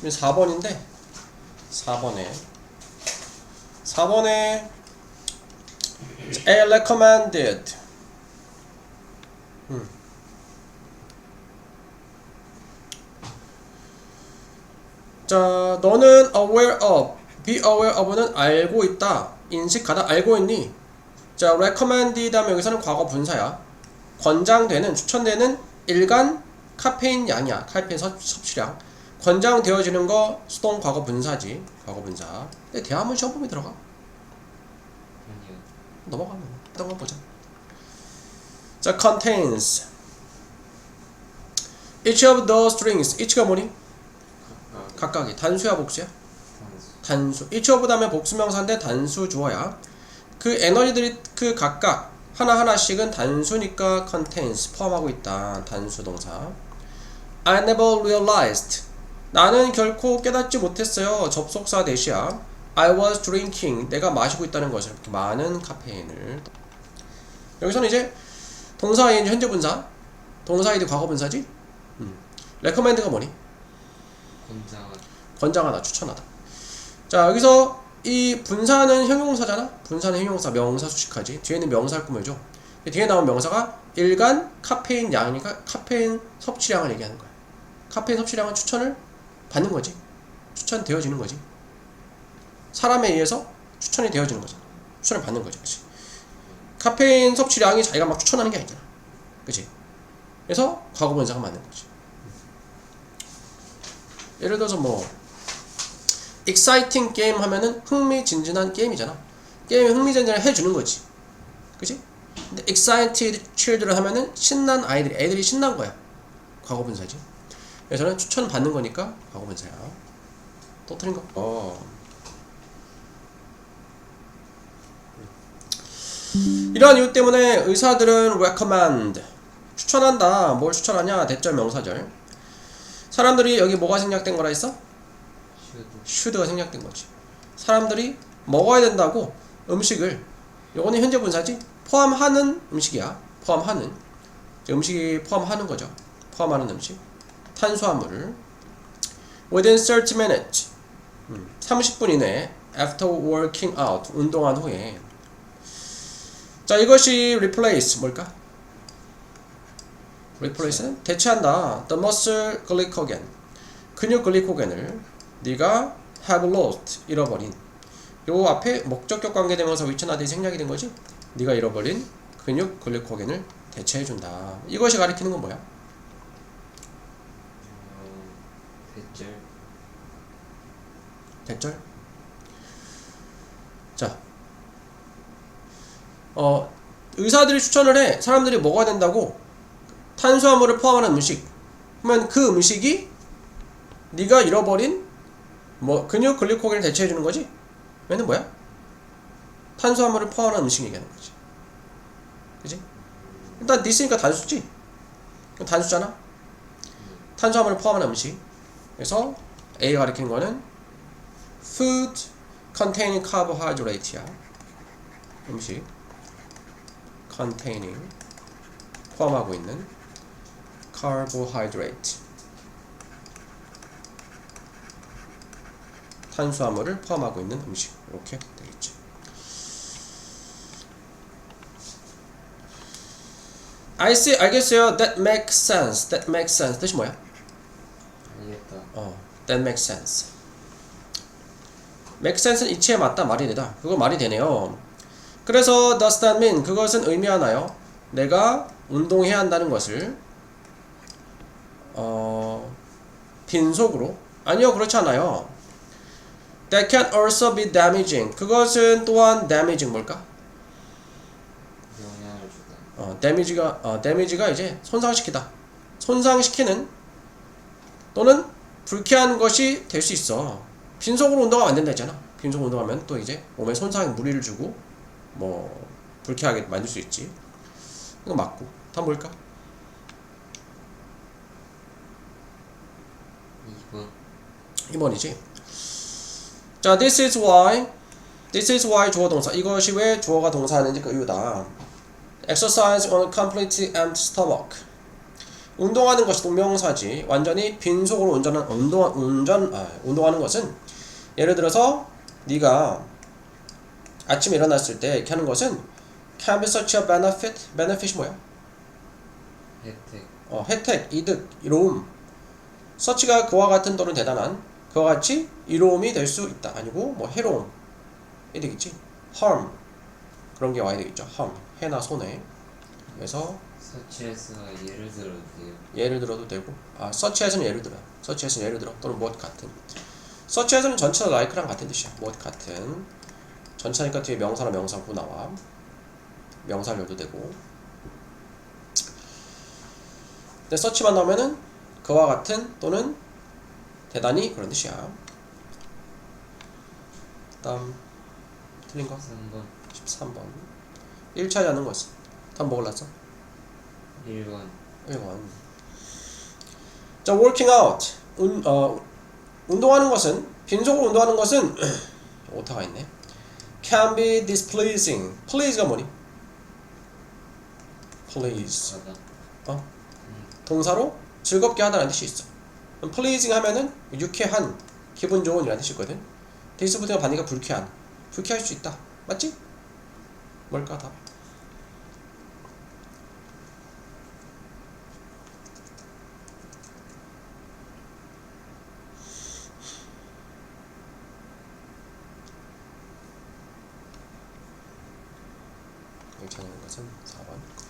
4번인데 4번에 A recommended 자, 너는 aware of, be aware of는 알고 있다, 인식하다, 알고 있니? 자, recommended 다음에 여기서는 과거 분사야. 권장되는, 추천되는 일간 카페인 양이야. 카페인 섭취량. 권장되어지는 거 수동 과거 분사지. 과거 분사. 근데 대화문 시험 보면 들어가. 아니요. 넘어가면 어떤 거 보자. 자, contains each of those strings. each가 뭐니? 각각이 단수야 복수야? 단수. each of 다음에 복수명사인데 단수 주어야. 그 에너지들이 그 각각 하나하나씩은 단수니까 contains 포함하고 있다. 단수 동사. I never realized. 나는 결코 깨닫지 못했어요. 접속사 대시야. I was drinking. 내가 마시고 있다는 것을. 이렇게 많은 카페인을. 여기서는 이제 동사 ing 현재 분사, 동사 id 과거 분사지. recommend가 뭐니? 권장하다, 추천하다. 자, 여기서 이 분사는 형용사잖아. 분사는 형용사, 명사 수식하지. 뒤에는 명사를 꾸며줘. 뒤에 나온 명사가 일간 카페인 양이니까 카페인 섭취량을 얘기하는 거야. 카페인 섭취량은 추천을 받는 거지. 추천되어지는 거지. 사람에 의해서 추천이 되어지는 거잖아. 추천을 받는 거지. 그치? 카페인 섭취량이 자기가 막 추천하는 게 아니잖아. 그치? 그래서 과거 분사가 맞는 거지. 예를 들어서 뭐 exciting game 하면은 흥미진진한 게임이잖아. 게임에 흥미진진을 해주는 거지. 그치? 근데 excited children 하면은 신난 아이들이, 애들이 신난 거야. 과거 분사지. 그래서 저는 추천 받는 거니까 과거 분사야. 또 틀린 거. 이러한 이유 때문에 의사들은 recommend 추천한다. 뭘 추천하냐? 대절 명사절. 사람들이 여기 뭐가 생략된 거라 했어? should가 생략된 거지. 사람들이 먹어야 된다고 음식을, 요거는 현재 분사지. 포함하는 음식이야. 포함하는. 음식이 포함하는 거죠. 포함하는 음식. 탄수화물을 within 30 minutes 30분 이내에 after working out 운동한 후에. 자, 이것이 replace 뭘까? replace는 대체한다. the muscle glycogen 근육 글리코겐을 네가 have lost 잃어버린. 요 앞에 목적격 관계되면서 위치나들이 생략이 된 거지. 네가 잃어버린 근육 글리코겐을 대체해준다. 이것이 가리키는 건 뭐야? 대절. 자, 의사들이 추천을 해. 사람들이 먹어야 된다고. 탄수화물을 포함하는 음식. 그러면 그 음식이 네가 잃어버린 뭐 근육 글리코겐을 대체해주는 거지. 얘는 뭐야? 탄수화물을 포함하는 음식 얘기하는 거지. 그지? 일단 니스니까 단수지. 단수잖아. 탄수화물을 포함하는 음식. 그래서 A가 가리키는 거는 food containing carbohydrate야. 음식 containing 포함하고 있는 carbohydrate 탄수화물을 포함하고 있는 음식. 이렇게 되겠죠. I see, 알겠어요. That makes sense. That makes sense. 뜻이 뭐야? 알겠다. That makes sense. make sense는 이치에 맞다, 말이 되다. 그거 말이 되네요. 그래서 does that mean 그것은 의미하나요? 내가 운동해야 한다는 것을 빈속으로? 아니요, 그렇지 않아요. That can also be damaging. 그것은 또한 damaging 뭘까? 영향을 주다. damage가 이제 손상시키다. 손상시키는 또는 불쾌한 것이 될 수 있어. 빈속으로 운동하면 안 된다 했잖아. 빈속으로 운동하면 또 이제 몸에 손상에 무리를 주고 뭐 불쾌하게 만들 수 있지. 이거 맞고. 다음 뭘까? 2번이지. 자, this is why 주어 동사. 이것이 왜 주어가 동사하는지 그 이유다. exercise on a completely empty stomach. 운동하는 것이 동명사지. 완전히 빈속으로 운동하는 것은 예를 들어서 네가 아침에 일어났을 때 이렇게 하는 것은 can be such a benefit. benefit이 뭐야? 혜택. 혜택, 이득, 이로움. such가 그와 같은 또는 대단한, 그와 같이 이로움이 될 수 있다. 아니고 뭐 해로움 이 되겠지. harm 그런 게 와야 되겠죠. harm 해나 손해. 그래서 서치에서 예를 들어도 돼요. 예를 들어도 되고, suchas는 예를 들어, suchas는 예를 들어 또는 무엇 같은. suchas는 전치사 like랑 같은 뜻이야. 무엇 같은. 전치사니까 뒤에 명사나 명사구 나와. 명사를 넣어도 되고. 근데 such만 나오면은 그와 같은 또는 대단히 그런 뜻이야. 다음 틀린 거 3번. 13번 1차지 않는 것은 다음 뭐 골랐어? 1번. 1번. 자, working out 운동하는 것은 빈속으로 운동하는 것은 오타가 있네. can be displeasing. please가 뭐니? please 가다. 동사로 즐겁게 하다라는 뜻이 있어. 그럼 pleasing 하면은 유쾌한, 기분 좋은 이라는 뜻이 있거든. 디스부터가 반대가 불쾌한, 불쾌할 수 있다. 맞지? 뭘까 다? 괜찮은 것은 4번.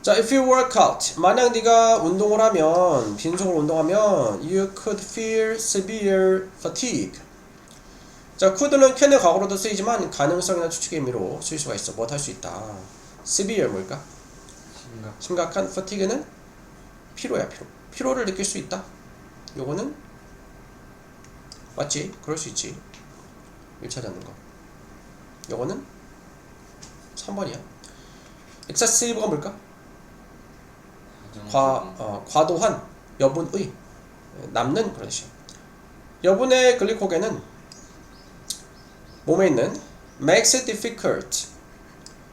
자, if you work out, 만약 네가 운동을 하면, 빈속으로 운동하면 you could feel severe fatigue. 자, could는 can의 과거로도 쓰이지만 가능성이나 추측의 의미로 쓸 수가 있어. 뭐 할 수 있다. severe 뭘까? 심각한. fatigue는 피로야, 피로. 피로를 느낄 수 있다. 요거는 맞지? 그럴 수 있지. 1차 잡는 거. 요거는 3번이야. excessive가 뭘까? 과도한, 여분의, 남는 그런 식. 여분의 글리코겐은 몸에 있는 makes it difficult.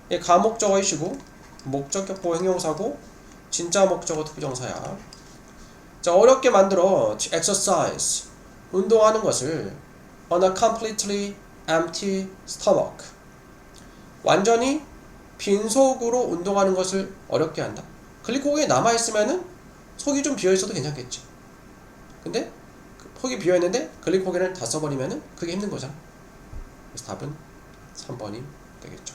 이 가목적어이시고 목적격보 형용사고 진짜 목적어 투부정사야. 자, 어렵게 만들어 exercise 운동하는 것을 on a completely empty stomach 완전히 빈속으로 운동하는 것을 어렵게 한다. 글리코겐이 남아있으면은 속이 좀 비어있어도 괜찮겠지. 근데 속이 비어있는데 글리코겐을 다 써버리면은 그게 힘든 거잖아. 그래서 답은 3번이 되겠죠.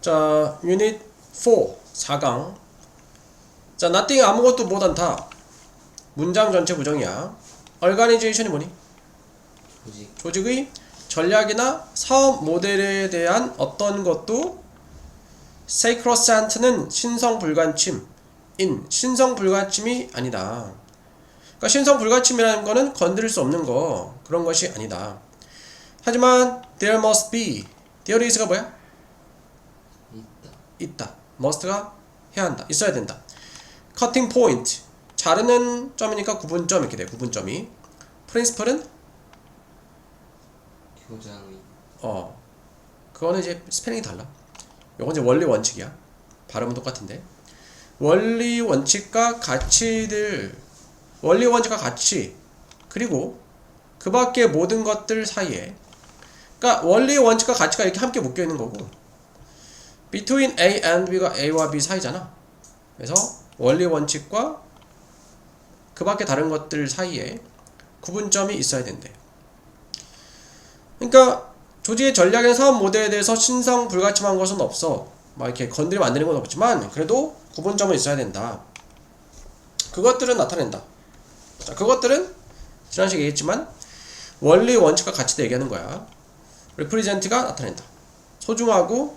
자, 유닛 4 4강. 자, nothing 아무것도 못한다. 문장 전체 부정이야. organization이 뭐니? 조직의 전략이나 사업 모델에 대한 어떤 것도 sacrosant는 신성불가침 신성불가침이 아니다. 그러니까 신성불가침이라는 거는 건드릴 수 없는 거, 그런 것이 아니다. 하지만 there must be, there is가 뭐야? 있다. must가 해야 한다. 있어야 된다. cutting point, 자르는 점이니까 구분점 이렇게 돼. 구분점이. principle은 교장의. 그거는 이제 스펠링이 달라. 요건 이제 원리 원칙이야. 발음은 똑같은데. 원리 원칙과 가치들, 원리 원칙과 가치, 그리고 그 밖의 모든 것들 사이에, 그러니까 원리 원칙과 가치가 이렇게 함께 묶여 있는 거고, between A and B가 A와 B 사이잖아. 그래서 원리 원칙과 그 밖의 다른 것들 사이에 구분점이 있어야 된대. 그러니까 조직의 전략의 사업 모델에 대해서 신성불가침한 것은 없어. 막 이렇게 건드리면 안 되는 건 없지만 그래도 구분점은 있어야 된다. 그것들은 나타낸다. 자, 그것들은 지난 시간에 얘기했지만 원리 원칙과 가치도 얘기하는 거야. represent가 나타낸다. 소중하고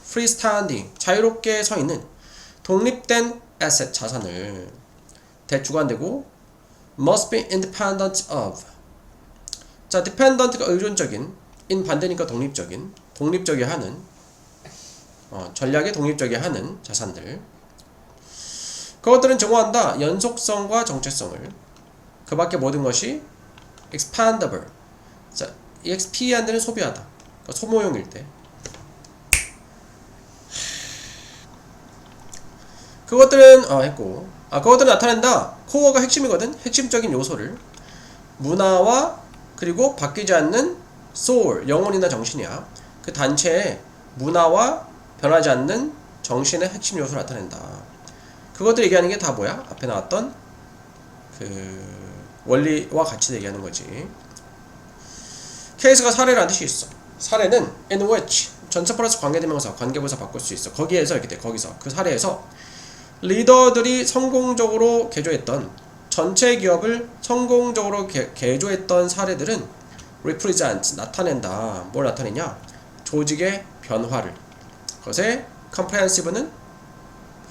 freestanding 자유롭게 서 있는 독립된 asset 자산을 대주관되고 must be independent of. 자, dependent가 의존적인, in 반대니까 독립적이 하는, 전략에 독립적이 하는 자산들. 그것들은 정화한다. 연속성과 정체성을. 그 밖에 모든 것이 expandable. 자, expand는 소비하다. 그러니까 소모용일 때. 그것들은 했고 그것들은 나타낸다. 코어가 핵심이거든. 핵심적인 요소를 문화와 그리고 바뀌지 않는 soul 영혼이나 정신이야. 그 단체의 문화와 변하지 않는 정신의 핵심 요소를 나타낸다. 그것들 얘기하는 게 다 뭐야? 앞에 나왔던 그 원리와 가치를 얘기하는 거지. 케이스가 사례라는 뜻이 있어. 사례는 in which 전체 플러스 관계대명사, 관계부사 바꿀 수 있어. 거기에서 이렇게 돼. 거기서 그 사례에서 리더들이 성공적으로 개조했던 전체 기업을 성공적으로 개조했던 사례들은 represent 나타낸다. 뭘 나타내냐? 조직의 변화를. 그것의 comprehensive는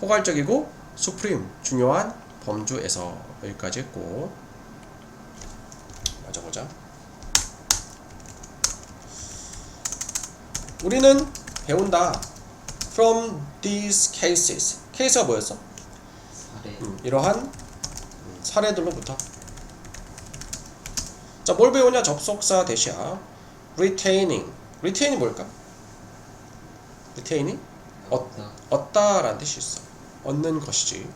포괄적이고 supreme 중요한 범주에서 여기까지 했고 맞아보자. 우리는 배운다. From these cases. 케이스가 뭐였어? 사례. 이러한 사례들로부터. 자, 뭘 배우냐? 접속사 대시야. retaining. retain이 뭘까? retain이 얻다라는 뜻이 있어. 얻는 것이지.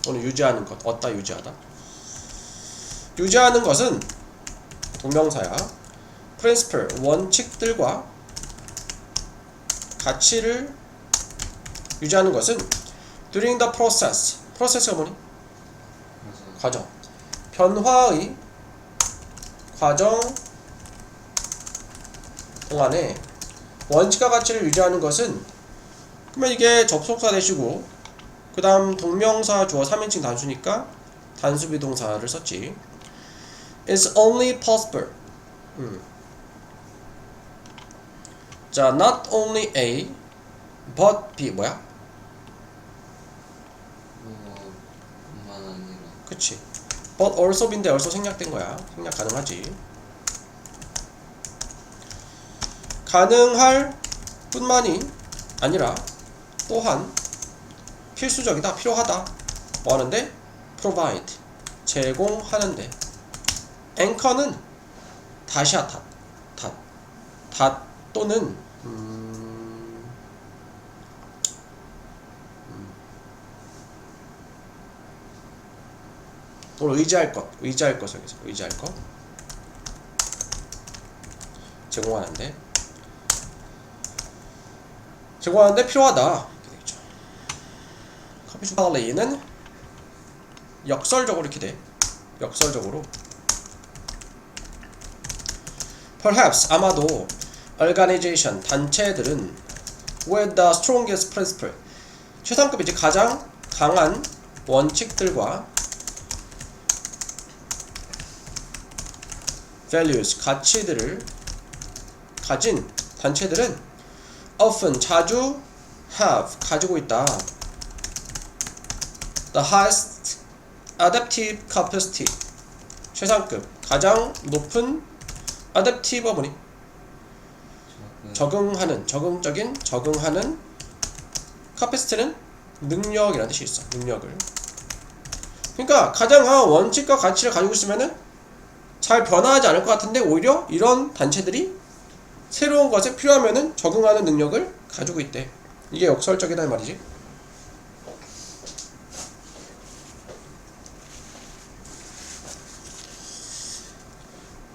오늘 유지하는 것. 얻다, 유지하다. 유지하는 것은 동명사야. principle, 원칙들과 가치를 유지하는 것은 during the process. process가 뭐니? 과정. 변화의 과정 동안에 원칙과 가치를 유지하는 것은 그러면 이게 접속사 되시고 그 다음 동명사 주어 3인칭 단수니까 단수비동사를 썼지. It's only possible. 자, not only A but B 뭐야? 뿐만 아니라. 그치. but also B인데 also 생략된 거야. 생략 가능하지. 가능할 뿐만이 아니라 또한 필수적이다, 필요하다. 뭐 하는데? provide 제공하는데. anchor는 닷이야, 닷 또는 또는 의지할 것 여기서 의지할 것 제공하는데 필요하다 이렇게 되겠죠. 커피숍 는 역설적으로 이렇게 돼. 역설적으로 perhaps 아마도 organization 단체들은 with the strongest principle 최상급이지 가장 강한 원칙들과 values 가치들을 가진 단체들은 often 자주 have 가지고 있다. the highest adaptive capacity 최상급 가장 높은 adaptive가 뭐니? 적응하는 capacity는 능력이라는 뜻이 있어. 능력을. 그러니까 가장 강한 원칙과 가치를 가지고 있으면은 잘 변화하지 않을 것 같은데 오히려 이런 단체들이 새로운 것에 필요하면은 적응하는 능력을 가지고 있대. 이게 역설적이다 이 말이지.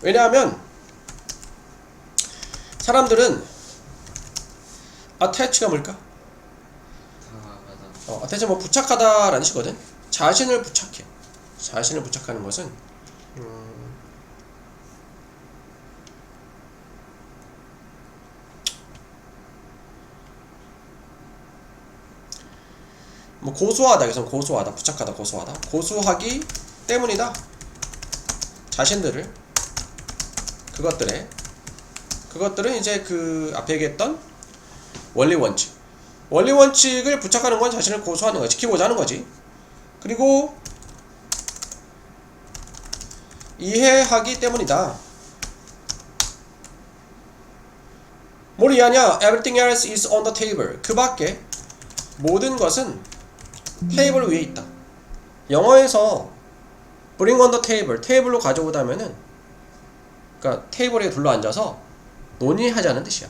왜냐하면 사람들은 attach가 뭘까? attach 뭐 부착하다라는 뜻이거든. 자신을 부착해. 자신을 부착하는 것은 뭐 고소하다. 여기서 고소하다, 부착하다, 고소하다. 고소하기 때문이다. 자신들을 그것들은 이제 그 앞에 얘기했던 원리 원칙을 부착하는 건 자신을 고소하는 거야. 지키고자 하는 거지. 그리고 이해하기 때문이다. 뭘 이해하냐? Everything else is on the table. 그 밖에 모든 것은 테이블 위에 있다. 영어에서 bring on the table, 테이블로 가져오다면은 그러니까 테이블에 둘러앉아서 논의하자는 뜻이야.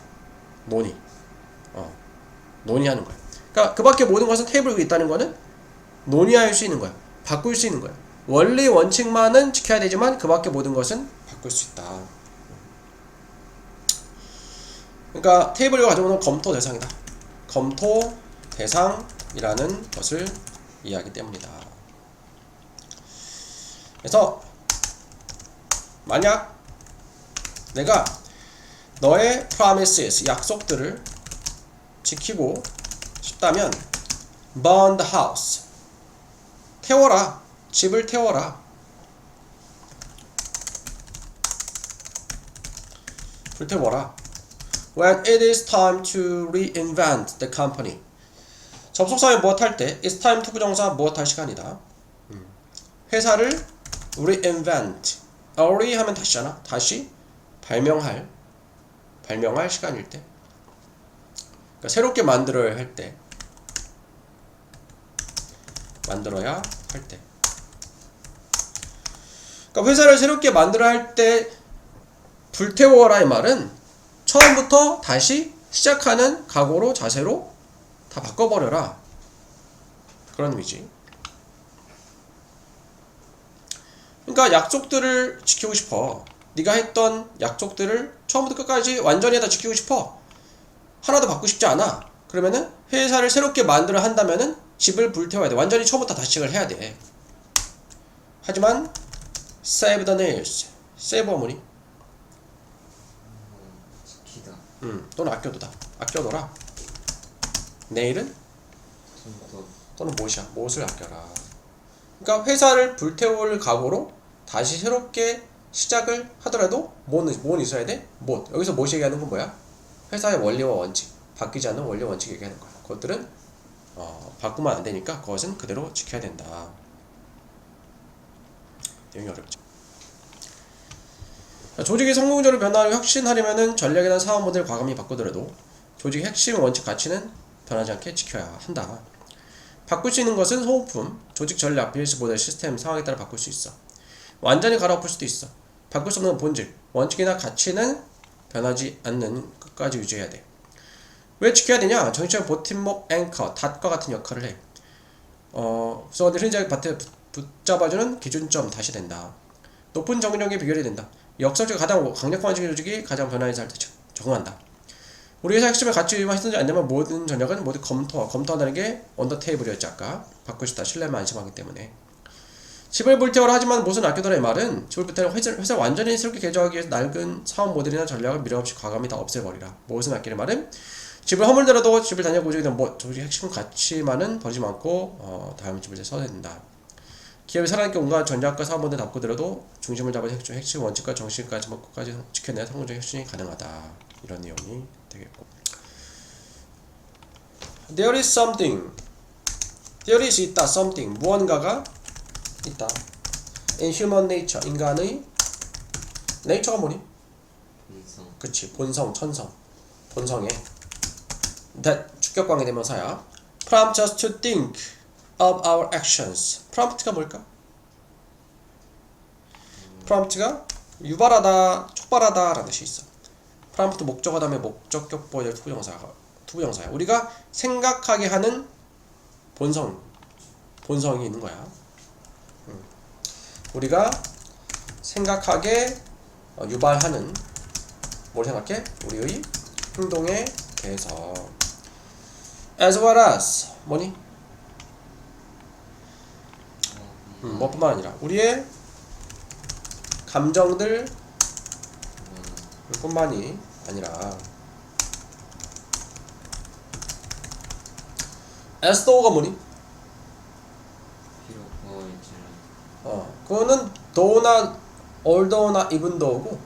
논의하는 거야. 그러니까 그 밖에 모든 것은 테이블 위에 있다는 거는 논의할 수 있는 거야. 바꿀 수 있는 거야. 원리 원칙만은 지켜야 되지만 그 밖에 모든 것은 바꿀 수 있다. 그러니까 테이블을 가져오는 검토 대상이다. 검토 대상이라는 것을 이해하기 때문이다. 그래서 만약 내가 너의 promises, 약속들을 지키고 싶다면 burn the house, 태워라. 집을 태워라. 불태워라. When it is time to reinvent the company. 접속사에 무엇할 때 it's time to 부정사 무엇할 시간이다. 회사를 reinvent. re 하면 다시잖아. 다시 발명할 시간일 때. 그러니까 새롭게 만들어야 할 때. 만들어야 할 때. 그러니까 회사를 새롭게 만들어야 할 때 불태워라 이 말은 처음부터 다시 시작하는 각오로 자세로 다 바꿔버려라. 그런 의미지. 그러니까 약속들을 지키고 싶어. 네가 했던 약속들을 처음부터 끝까지 완전히 다 지키고 싶어. 하나도 바꾸고 싶지 않아. 그러면은 회사를 새롭게 만들어 한다면은 집을 불태워야 돼. 완전히 처음부터 다시 시작을 해야 돼. 하지만 save the nails. save가 뭐니? 지키다. 또는 아껴두다. 아껴둬라. 내일은? 손톱. 또는 무엇이야? 무엇을 아껴라. 그러니까 회사를 불태울 각오로 다시 새롭게 시작을 하더라도 뭐는 있어야 돼? 못. 여기서 무엇 얘기하는 건 뭐야? 회사의 원리와 원칙. 바뀌지 않는 원리와 원칙 얘기하는 거야. 그것들은 바꾸면 안 되니까 그것은 그대로 지켜야 된다. 내용이 어렵죠. 조직이 성공적으로 변화를 혁신하려면 전략에 대한 사업 모델을 과감히 바꾸더라도 조직의 핵심 원칙 가치는 변하지 않게 지켜야 한다. 바꿀 수 있는 것은 소모품, 조직 전략, 비즈니스 모델, 시스템, 상황에 따라 바꿀 수 있어. 완전히 갈아엎을 수도 있어. 바꿀 수 없는 본질, 원칙이나 가치는 변하지 않는 끝까지 유지해야 돼. 왜 지켜야 되냐? 정치적 버팀목, 앵커, 닷과 같은 역할을 해. 구성원들 흔적을 붙잡아주는 기준점 다시 된다. 높은 정력이 비결이 된다. 역설적 가장 강력한 원칙의 조직이 가장 변화에 잘 적응한다. 우리 회사 핵심의 가치 위만 희생되지 않냐면 모든 전략은 모두 검토한다는 게 언더 테이블이었지 아까. 바꾸고 싶다. 신뢰만 안심하기 때문에. 집을 불태워라 하지만 무엇은 아껴둬라 이 말은 집을 불태워 회사 완전히 새롭게 개조하기 위해서 낡은 사업 모델이나 전략을 미련 없이 과감히 다 없애버리라. 무엇은 아끼는 말은 집을 허물더라도 집을 다녀보지 되는 조직의 핵심 가치만은 버리지 않고 다음 집을 써야 된다. 기업이 살아남기 온갖 전략과 사업 모델을 바꾸더라도 중심을 잡은 핵심 원칙과 정신까지 끝까지 지켜내야 성공적인 혁신이 가능하다. 이런 내용이 되겠고. There is something. There is 있다. Something. 무언가가 있다. In human nature. 인간의 nature가 뭐니? 본성. 그치. 본성, 천성. 본성에 that 주격광의 대명사야. Prompt us to think of our actions. prompt가 뭘까? prompt가 유발하다, 촉발하다 라는 뜻이 있어. prompt 목적어 다음에 목적격 보여 투부정사야. 우리가 생각하게 하는 본성이 있는 거야. 우리가 생각하게 유발하는 뭘 생각해? 우리의 행동에 대해서. as well as 뭐니? 뭐뿐만 아니라 우리의 감정들 뿐만이 아니라 as though가 뭐니? 그거는 though나 although나 even though고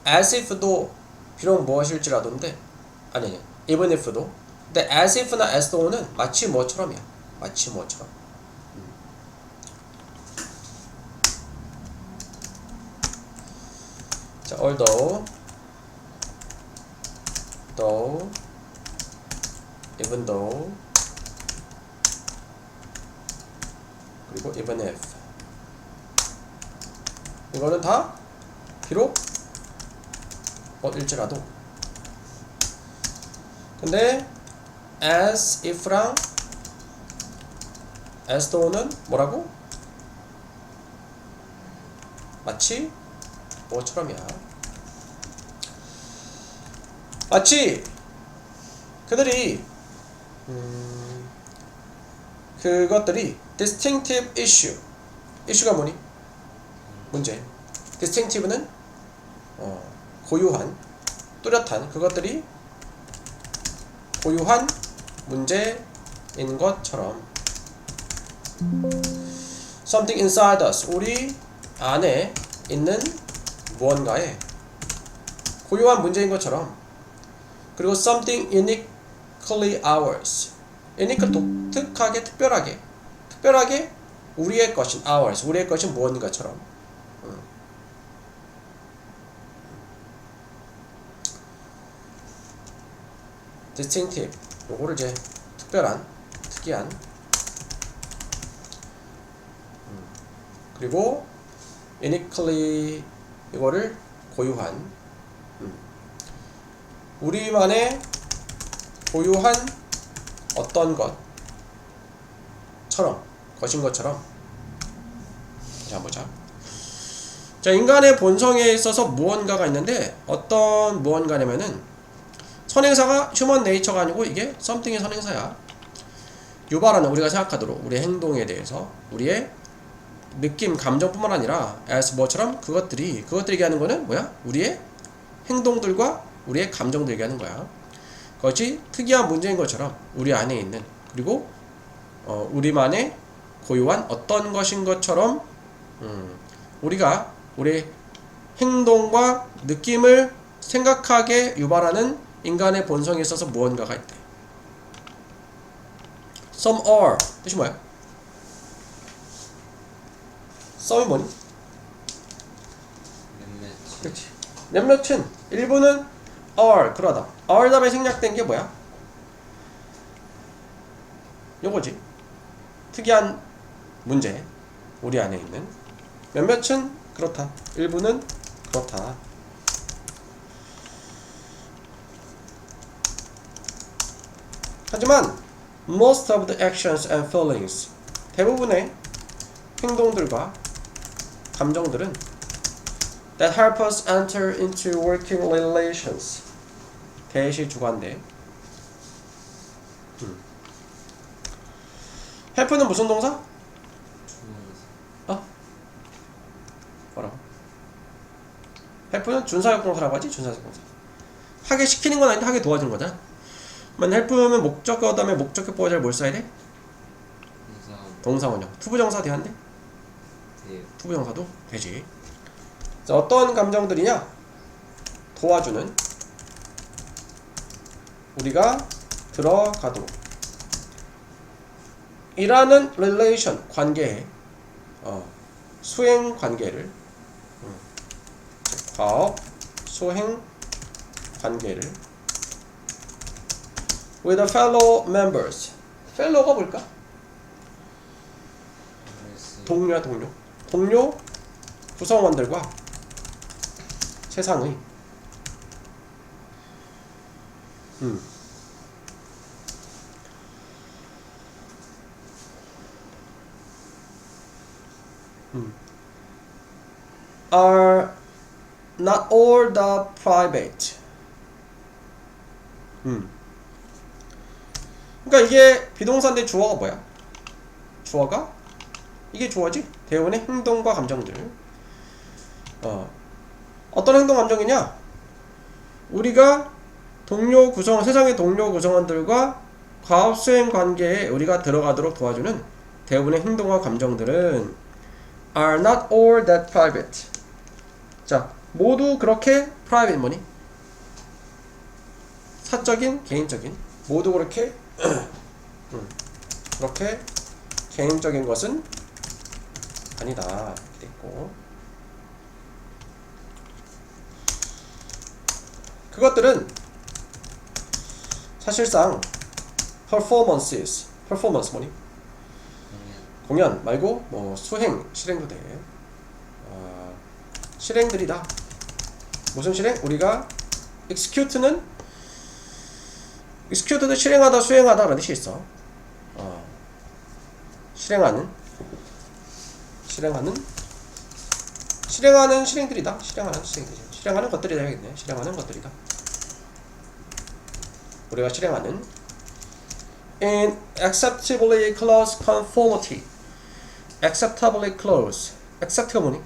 as if도 비록 무엇일지라도인데 아니 even if도 근데 as if나 as though는 마치 뭐처럼이야. 마치 뭐처럼. 자, although, though, even though, 그리고 even if. 이거는 다 비록 일지라도. 근데 as if랑 as though는 뭐라고? 마치 뭐처럼이야. 마치 그들이 그것들이 distinctive issue. issue가 뭐니? 문제. distinctive는 고유한, 뚜렷한, 그것들이 고유한 문제인 것처럼. something inside us. 우리 안에 있는 무언가에 고유한 문제인 것처럼. 그리고 something uniquely ours. unique 독특하게, 특별하게 우리의 것인 ours. 우리의 것인 무언가처럼. distinctive. 요거를 이제 특별한, 특이한. 그리고 uniquely 이거를 고유한. 우리만의 고유한 어떤 것처럼, 것인 것처럼. 자, 보자. 자, 인간의 본성에 있어서 무언가가 있는데 어떤 무언가냐면은 선행사가 휴먼 네이처가 아니고 이게 something의 선행사야. 유발하는, 우리가 생각하도록 우리의 행동에 대해서 우리의 느낌, 감정뿐만 아니라 as 뭐처럼 그것들이 얘기하는 거는 뭐야? 우리의 행동들과 우리의 감정들 얘기하는 거야. 그것이 특이한 문제인 것처럼 우리 안에 있는, 그리고 우리만의 고유한 어떤 것인 것처럼 우리가 우리의 행동과 느낌을 생각하게 유발하는 인간의 본성에 있어서 무언가가 있대. Some are 뜻이 뭐야? some이 뭐니? 몇몇. 그렇지. 몇몇은 일부는 are 그러다. are 다음에 생략된 게 뭐야? 요거지. 특이한 문제, 우리 안에 있는. 몇몇은 그렇다. 일부는 그렇다. 하지만 most of the actions and feelings, 대부분의 행동들과 감정들은 that help us enter into working relations, 대시 주관대. help는 무슨 동사? 뭐라고? help는 준사역 동사라고 하지? 준사역 동사. 하게 시키는 건 아닌데 하게 도와주는 거잖아. 그러면 help는 목적어 다음에 목적격보호자를 뭘 써야 돼? 동사원형. 투부정사 돼야 안 돼? 네. 투부정사도 되지. 자, 어떤 감정들이냐? 도와주는, 우리가 들어가도록 이라는 relation, 관계에 수행 관계를 과업 수행 관계를 with the fellow members. fellow가 뭘까? 동료야, 동료 구성원들과 세상의 are not all the private. 그러니까 이게 비동사인데 주어가 뭐야? 주어가 이게 주어지. 대원의 행동과 감정들. 어떤 행동 감정이냐? 우리가 동료 구성원, 세상의 동료 구성원들과 과업 수행 관계에 우리가 들어가도록 도와주는 대부분의 행동과 감정들은 are not all that private. 자, 모두 그렇게 private 뭐니? 사적인, 개인적인. 모두 그렇게 그렇게 개인적인 것은 아니다. 이렇게 됐고, 그것들은 사실상 performances, performance 뭐니? 공연 말고 뭐 수행, 실행도 돼. 실행들이다. 무슨 실행? 우리가 execute는 execute도 실행하다, 수행하다 라는 뜻이 있어. 실행하는 실행들이다. 실행하는 것들이다 해야겠네. 실행하는 것들이다. 우리가 실행하는 in acceptably close conformity. acceptably close. accept가 뭐니?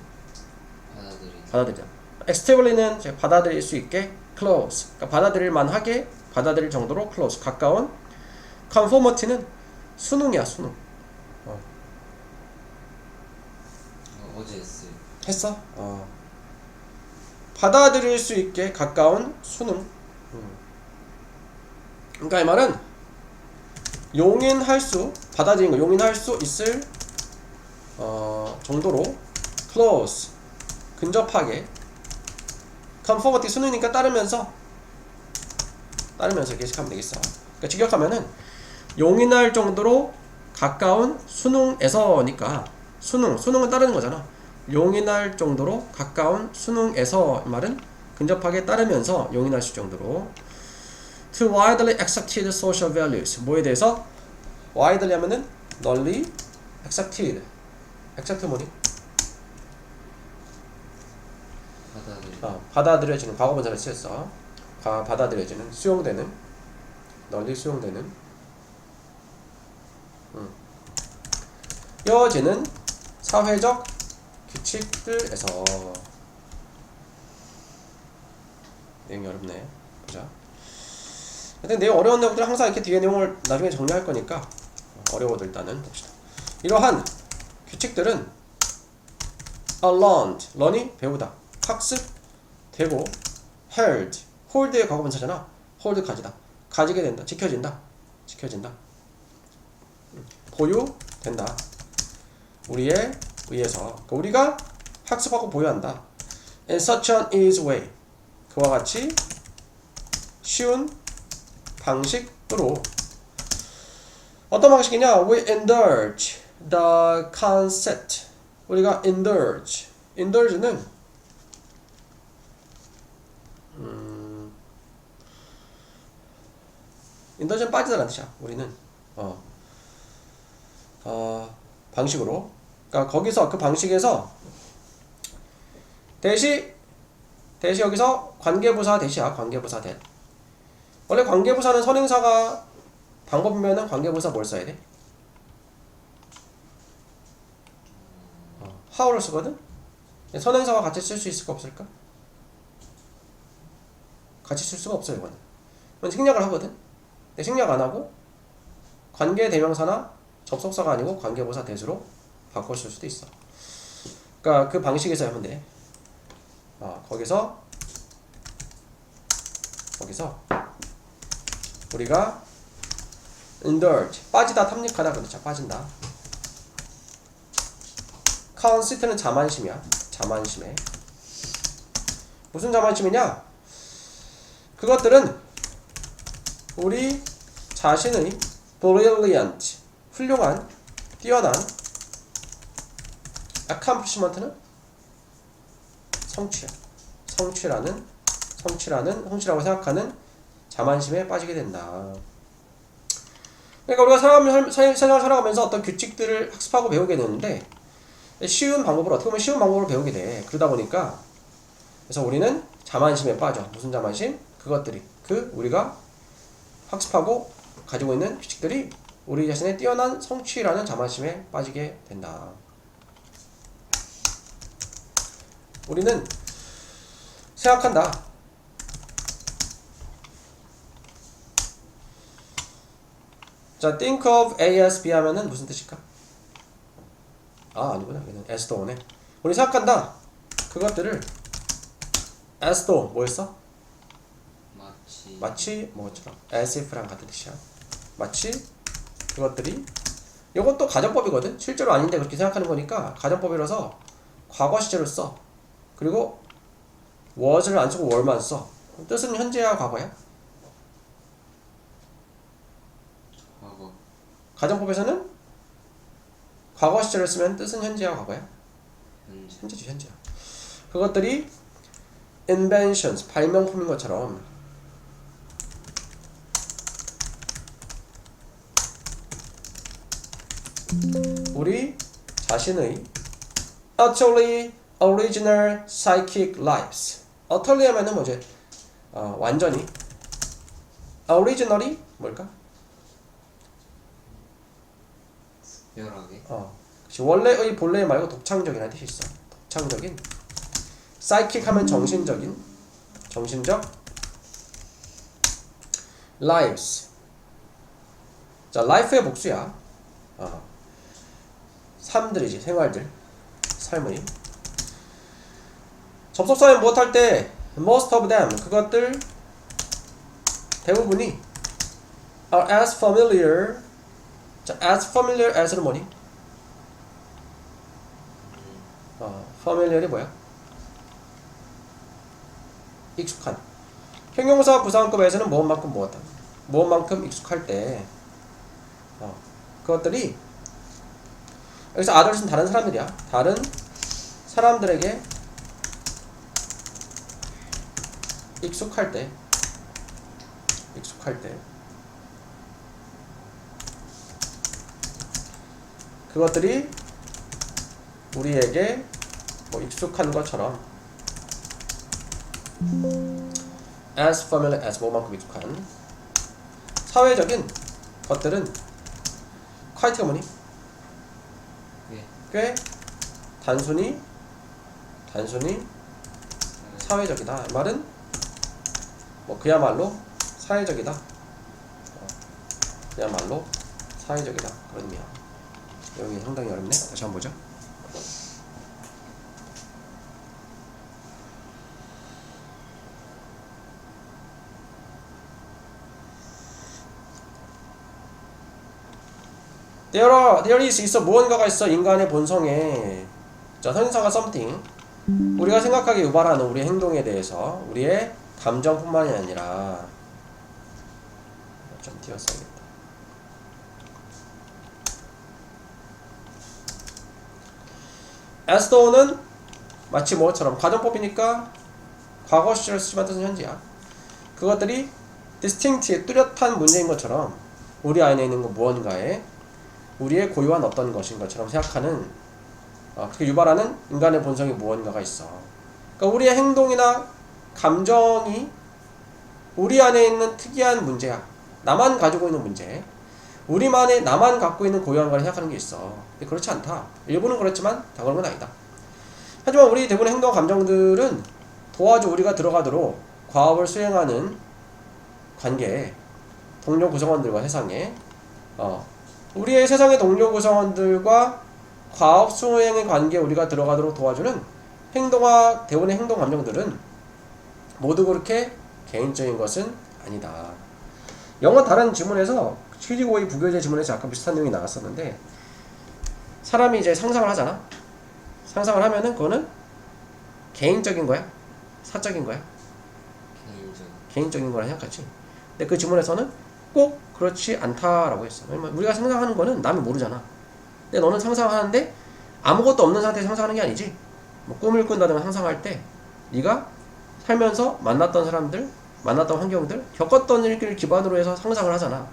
받아들이다. acceptably는 받아들일 수 있게, close. 그러니까 받아들일 만하게, 받아들일 정도로 close. 가까운. conformity는 수능이야, 수능. 어제 했어요. 했어? 받아들일 수 있게 가까운 수능. 그러니까 이 말은 받아들이는 거, 용인할 수 있을 정도로 close, 근접하게. conformity 수능이니까 따르면서 이렇게 하면 되겠어. 그러니까 직역하면은 용인할 정도로 가까운 수능에서니까 수능은 따르는 거잖아. 용인할 정도로 가까운 수능에서 이 말은 근접하게 따르면서 용인할 수 정도로 to widely accepted social values. 뭐에 대해서? widely 하면은 널리 accepted. accept 뭐니? 받아들여지는 과거분사를 쓰였어. 받아들여지는, 수용되는, 널리 수용되는, 이어지는 사회적 규칙들에서. 내용이 어렵네. 보자. 하여튼 내용 어려운 내용들 항상 이렇게 뒤에 내용을 나중에 정리할 거니까 어려워도 일단은 봅시다. 이러한 규칙들은 learned, learn이 배우다, 학습, 되고, held, hold의 과거분사잖아. hold 가지게 된다, 지켜진다, 보유된다. 우리에 의해서. 그러니까 우리가 학습하고 보유한다. in such an easy way. 그와 같이 쉬운 방식으로. 어떤 방식이냐? We indulge the concept. 우리가 indulge는 indulge는 빠지다라는 뜻이야. 우리는 방식으로. 그러니까 거기서 그 방식에서 대시 여기서 관계부사 대시야. 관계부사 대. 원래 관계부사는 선행사가 방법이면은 관계부사 뭘 써야 돼? how를 쓰거든? 선행사와 같이 쓸 수 있을까 없을까? 같이 쓸 수가 없어요. 이거는. 이건 생략을 하거든? 근데 생략 안 하고 관계 대명사나 접속사가 아니고 관계부사 대수로 바꿔 쓸 수도 있어. 그러니까 그 방식에서 하면 돼. 거기서 우리가 indulge, 빠지다, 탐닉하다 그렇죠. 빠진다. conceit는 자만심이야. 자만심에. 무슨 자만심이냐? 그것들은 우리 자신의 brilliant, 훌륭한, 뛰어난, accomplishment는 성취라고 생각하는 자만심에 빠지게 된다. 그러니까 우리가 세상을 살아가면서 어떤 규칙들을 학습하고 배우게 되는데 어떻게 보면 쉬운 방법으로 배우게 돼. 그러다 보니까 그래서 우리는 자만심에 빠져. 무슨 자만심? 그것들이 우리가 학습하고 가지고 있는 규칙들이 우리 자신의 뛰어난 성취라는 자만심에 빠지게 된다. 우리는 생각한다. 자, think of A as B 하면은 무슨 뜻일까? 아니구나. 얘는 as though 오네. 우리 생각한다. 그것들을 as though 뭐였어? 마치 뭐처럼 as if랑 같은 뜻이야. 마치 그것들이. 이것도 가정법이거든. 실제로 아닌데 그렇게 생각하는 거니까 가정법이라서 과거 시제를 써. 그리고 was를 안 쓰고 were만 써. 뜻은 현재야 과거야? 과거. 가정법에서는 과거 시제를 쓰면 뜻은 현재야 과거야? 현재지, 현재야. 그것들이 inventions, 발명품인 것처럼 우리 자신의 utterly original psychic lives. utterly 하면은 뭐지? 완전히. originally 뭘까? 특별하게. 원래의 본래 말고 독창적이라는 뜻이 있어. 독창적인. psychic 하면 정신적 lives. 자, life의 복수야. 삶들이지, 생활들, 삶의. 접속사에 무엇 할 때 most of them, 그것들 대부분이 are as familiar. 자, as familiar as는 뭐니? familiar이 뭐야? 익숙한. 형용사 부사관급에서는 무엇만큼 익숙할 때 그것들이 여기서 others는 다른 사람들이야. 다른 사람들에게 익숙할 때 그것들이 우리에게 익숙한 것처럼 as familiar as 뭐만큼 익숙한 사회적인 것들은 quite가 뭐니? 꽤 단순히 사회적이다. 이 말은 그야말로 사회적이다. 그야말로 사회적이다. 그런 의미야. 여기 상당히 어렵네. 다시 한번 보자. There is 있어. 무언가가 있어. 인간의 본성에. 자, 현상가 something. 우리가 생각하기에 유발하는 우리의 행동에 대해서 우리의 감정뿐만이 아니라 좀 띄웠어야겠다. as though는 마치 뭐처럼 가정법이니까 과거 시절을 쓰지만 뜻은 현재야. 그것들이 distinct 뚜렷한 문제인 것처럼 우리 안에 있는 거 무언가에 우리의 고유한 어떤 것인 것처럼 생각하는 그렇게 유발하는 인간의 본성이 무언가가 있어. 그러니까 우리의 행동이나 감정이 우리 안에 있는 특이한 문제야. 나만 가지고 있는 문제. 나만 갖고 있는 고유한 걸 생각하는 게 있어. 근데 그렇지 않다. 일부는 그렇지만 다 그런 건 아니다. 하지만 우리 대부분의 행동 감정들은 도와줘 우리가 들어가도록 과업을 수행하는 관계에 동료 구성원들과 세상에 우리의 세상의 동료 구성원들과 과업 수행의 관계에 우리가 들어가도록 도와주는 행동과 대부분의 행동 감정들은 모두 그렇게 개인적인 것은 아니다. 영어 다른 지문에서 취지고의 부교재 지문에서 약간 비슷한 내용이 나왔었는데 사람이 이제 상상을 하잖아. 상상을 하면은 그거는 개인적인 거야? 사적인 거야? 개인적인 거라 생각하지. 근데 그 지문에서는 꼭 그렇지 않다라고 했어. 왜냐면 우리가 상상하는 거는 남이 모르잖아. 근데 너는 상상하는데 아무것도 없는 상태에서 상상하는 게 아니지. 꿈을 꾼다든가 상상할 때 네가 살면서 만났던 사람들, 만났던 환경들, 겪었던 일을 기반으로 해서 상상을 하잖아.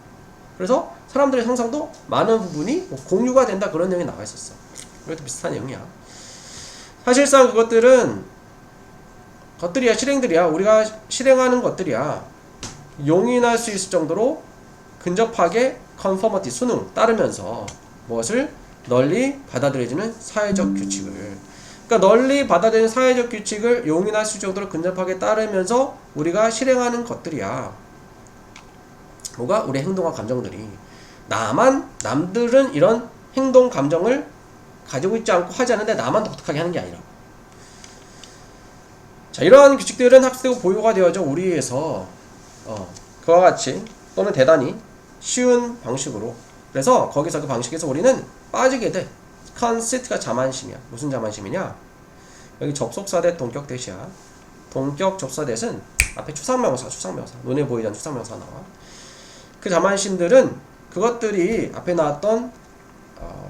그래서 사람들의 상상도 많은 부분이 공유가 된다 그런 내용이 나와 있었어. 이것도 비슷한 내용이야. 사실상 것들이야, 실행들이야. 우리가 실행하는 것들이야. 용인할 수 있을 정도로 근접하게 conformity, 수능, 따르면서 무엇을 널리 받아들여지는 사회적 규칙을. 그러니까 널리 받아들이는 사회적 규칙을 용인할 수 있을 정도로 근접하게 따르면서 우리가 실행하는 것들이야. 뭐가? 우리 행동과 감정들이. 남들은 이런 행동, 감정을 가지고 있지 않고 하지 않는데 나만 독특하게 하는 게 아니라. 자, 이러한 규칙들은 학습되고 보유가 되어져 우리에서 그와 같이 또는 대단히 쉬운 방식으로. 그래서 거기서 그 방식에서 우리는 빠지게 돼. conceit가 자만심이야. 무슨 자만심이냐? 여기 접속사 대 동격 대시야. 동격 접속사 대는 앞에 추상명사. 눈에 보이지 않는 추상명사 나와. 그 자만심들은 그것들이 앞에 나왔던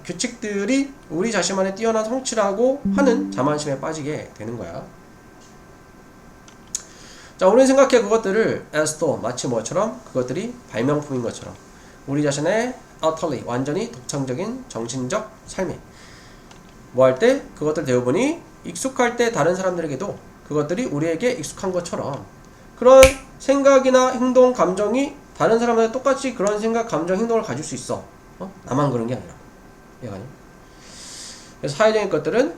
규칙들이 우리 자신만의 뛰어난 성취라고 하는 자만심에 빠지게 되는 거야. 자, 우리는 생각해 그것들을 as though, 마치 뭐처럼 그것들이 발명품인 것처럼 우리 자신의 utterly 완전히 독창적인 정신적 삶에 뭐 할 때 그것들 대부분이 익숙할 때 다른 사람들에게도 그것들이 우리에게 익숙한 것처럼 그런 생각이나 행동, 감정이 다른 사람들과 똑같이 그런 생각, 감정, 행동을 가질 수 있어. 나만 그런 게 아니라. 얘가요. 그래서 사회적인 것들은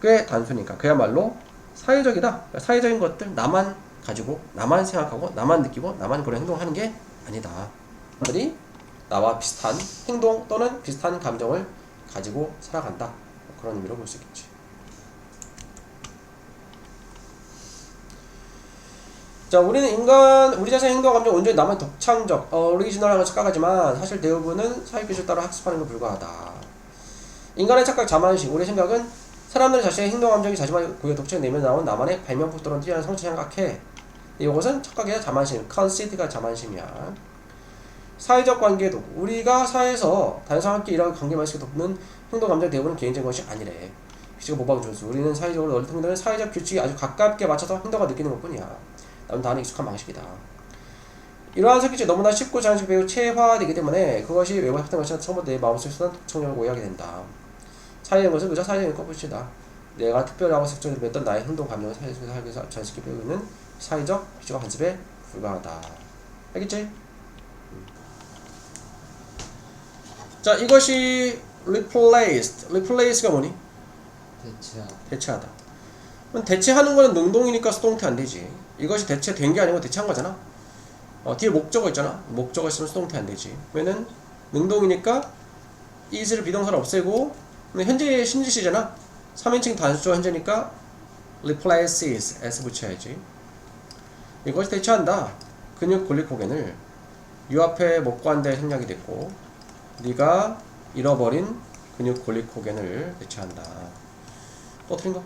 꽤 단순니까 그야말로 사회적이다. 그러니까 사회적인 것들 나만 가지고 나만 생각하고 나만 느끼고 나만 그런 행동하는 게 아니다. 사람들이 나와 비슷한 행동 또는 비슷한 감정을 가지고 살아간다. 그런 의미로 볼 수 있겠지. 자, 우리는 인간, 우리 자신의 행동, 감정, 온전히 남의 독창적, 오리지널한 착각하지만 사실 대부분은 사회기술 따라 학습하는 것 불과하다. 인간의 착각, 자만식, 우리의 생각은 사람들 자신의 행동, 감정이 자신만의 고유의 독창 내면 나온 나만의 발명품 또는 뛰어난 성취 생각해. 이것은 착각이야 자만심, 컨시트가 자만심이야. 사회적 관계 도구, 우리가 사회에서 다른 사람과 함께 일하고 관계만식을 돕는 행동, 감정 대부분은 개인적인 것이 아니래. 규칙과 모방 준수, 우리는 사회적으로 널리 통일되는 사회적 규칙에 아주 가깝게 맞춰서 행동을 느끼는 것뿐이야. 남은 다는 익숙한 방식이다. 이러한 성격이 너무나 쉽고 자연스럽게 배우 체화되기 때문에 그것이 외부 학생 것이나 처음부터 내 마음속에 쏟아낸 독창력을 오해하게 된다. 사회적인 것은 그저 사회적인 것뿐이다. 내가 특별하고 색정을 맺던 나의 행동, 감정을 사회에서 살기 위해서 자연스럽게 배우는 사회적 규칙과 관습에 불과하다. 알겠지? 자, 이것이 replaced. replace가 뭐니? 대체하다. 그럼 대체하는 거는 능동이니까 수동태 안 되지. 이것이 대체된 게 아니고 대체한 거잖아. 뒤에 목적어 있잖아. 목적어 있으면 수동태 안 되지. 왜냐면 능동이니까 is를 비동사를 없애고 현재 신지시잖아. 3인칭 단수조 현재니까 replaces s 붙여야지. 이것이 대체한다. 근육 글리코겐을 유 앞에 목과 한데 생략이 됐고 네가 잃어버린 근육 글리코겐을 대체한다. 또 틀린 거?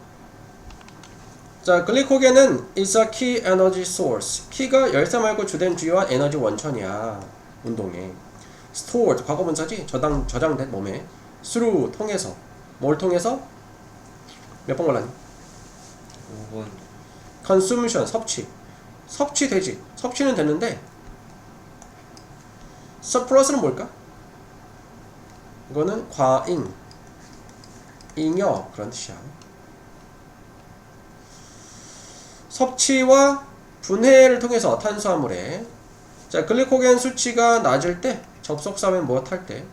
자, 글리코겐은 is a key energy source. 키가 열쇠 말고 주된 주요한 에너지 원천이야. 운동에. stored, 과거분사지? 저장된 몸에. through, 통해서. 뭘 통해서? 몇 번 걸라니? 5번. consumption, 섭취. 섭취되지. 섭취는 되는데 surplus는 뭘까? 이거는 과잉, 잉여 그런 뜻이야. 섭취와 분해를 통해서 탄수화물에 자 글리코겐 수치가 낮을 때 접속사면 무엇 할 때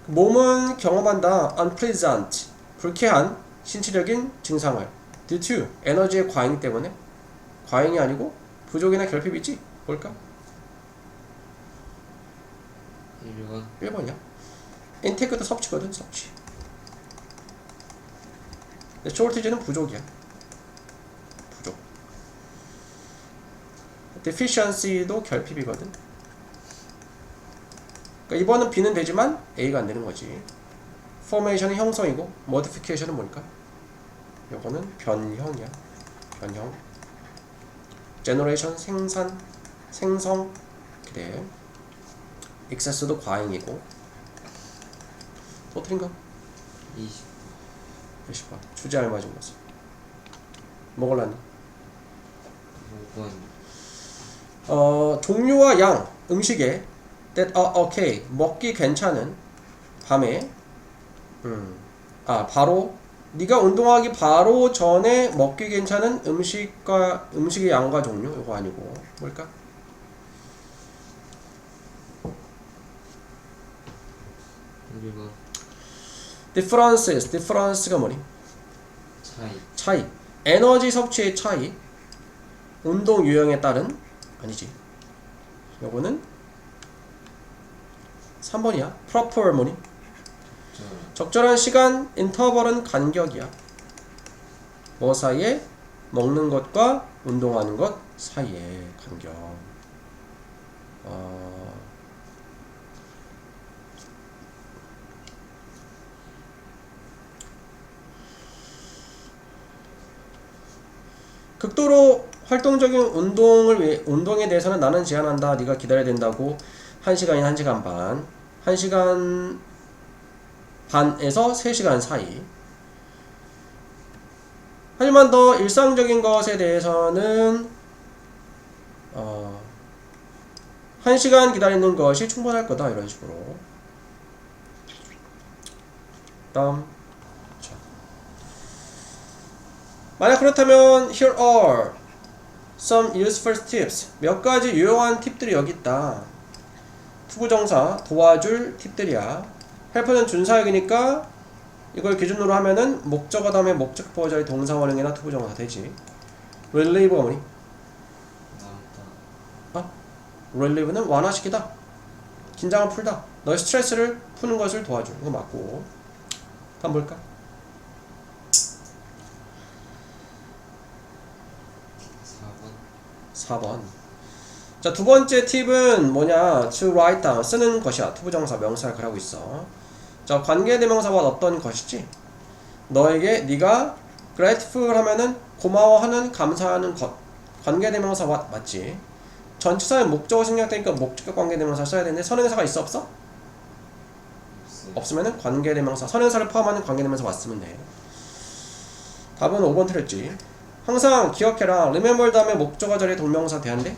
몸은 경험한다 unpleasant 불쾌한 신체적인 증상을 due to 에너지의 과잉 때문에 과잉이 아니고 부족이나 결핍이지 뭘까? 1번. 1번이야. 인테이크도 섭취거든 섭취. 근데 shortage는 부족이야. deficiency도 결핍이거든. 그러니까 2번은 B는 되지만 A가 안 되는 거지. formation은 형성이고 modification은 뭘까? 요거는 변형이야. 변형. generation 생산, 생성. 그래. excess도 과잉이고. 또 틀린 거? 20번. 주제 알맞은 거지. 먹을라니? 5번. 종류와 양, 음식에 that are okay, 먹기 괜찮은 밤에 바로 네가 운동하기 바로 전에 먹기 괜찮은 음식의 양과 종류 이거 아니고 뭘까? difference가 뭐니? 차이. 에너지 섭취의 차이. 운동 유형에 따른 아니지. 요거는 3번이야. proper 뭐니? 적절한 시간, 인터벌은 간격이야. 뭐 사이에? 먹는 것과 운동하는 것 사이에 간격. 극도로 활동적인 운동에 대해서는 나는 제한한다. 네가 기다려야 된다고. 1시간이나 1시간 반. 1시간 반에서 3시간 사이. 하지만 더 일상적인 것에 대해서는 1시간 기다리는 것이 충분할 거다 이런 식으로. 다음 자. 만약 그렇다면 here are some useful tips. 몇 가지 유용한 팁들이 여기 있다. 투부정사 도와줄 팁들이야. help는 준사역이니까 이걸 기준으로 하면은 목적어 다음에 목적 보호자의 동사 원형이나 투부정사 되지. relieve가 뭐니? 남다. relieve는 완화시키다. 긴장을 풀다. 너의 스트레스를 푸는 것을 도와줘. 이거 맞고. 다음 볼까? 4번. 자, 두 번째 팁은 뭐냐? to write down. 쓰는 것이야. 투부정사 명사를 하고 있어. 자, 관계대명사와 어떤 것이지? 너에게 네가 grateful 하면은 고마워하는, 감사하는 것. 관계대명사와 맞지? 전치사의 목적어 생략되니까 목적격 관계대명사 써야 되는데 선행사가 있어 없어? 없어요. 없으면은 관계대명사, 선행사를 포함하는 관계대명사 왔으면 돼. 답은 5번 틀렸지. 항상 기억해라. remember 다음에 목적어 자리에 동명사 대한대?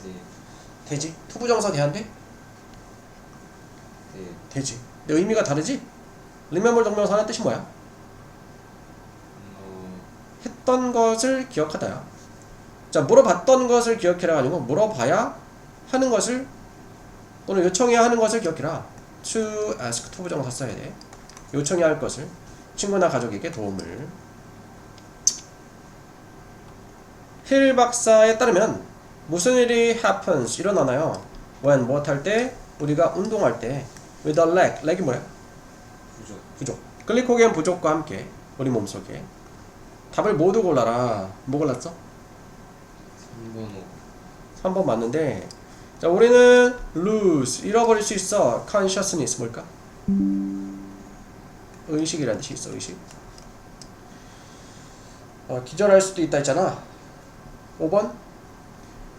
네. 되지. 투부정사 대한대? 네. 되지. 근데 의미가 다르지? remember 동명사 하는 뜻이 뭐야? 했던 것을 기억하다야. 자, 물어봤던 것을 기억해라 아니고 물어봐야 하는 것을 또는 요청해야 하는 것을 기억해라. to ask 투부정사 써야 돼. 요청해야 할 것을 친구나 가족에게 도움을. 힐 박사에 따르면 무슨 일이 happens 일어나나요? when 무엇 할 때? 우리가 운동할 때. with a leg. leg이 뭐야? 부족. 글리코겐 부족과 함께 우리 몸속에. 답을 모두 골라라. 뭐 골랐어? 3번 3번 맞는데, 자, 우리는 lose 잃어버릴 수 있어. consciousness 뭘까? 의식이라는 뜻이 있어. 의식. 기절할 수도 있다 했잖아. 5번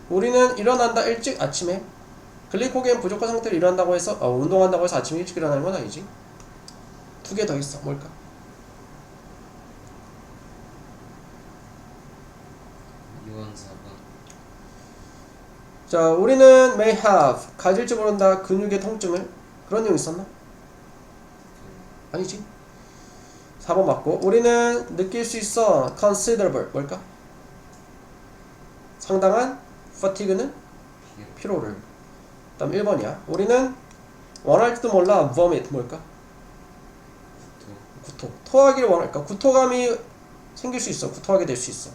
우리는 일어난다 일찍 아침에. 글리코겐 부족한 상태로 일어난다고 해서 운동한다고 해서 아침에 일찍 일어나는 건 아니지. 두 개 더 있어. 뭘까? 2번 4번. 자, 우리는 may have 가질지 모른다 근육의 통증을. 그런 내용 있었나? 아니지. 4번 맞고, 우리는 느낄 수 있어 considerable 뭘까? 상당한. fatigue는 피로를. 다음 1번이야. 우리는 원할지도 몰라 vomit 뭘까? 구토. 토하기를 원할까? 구토감이 생길 수 있어. 구토하게 될 수 있어.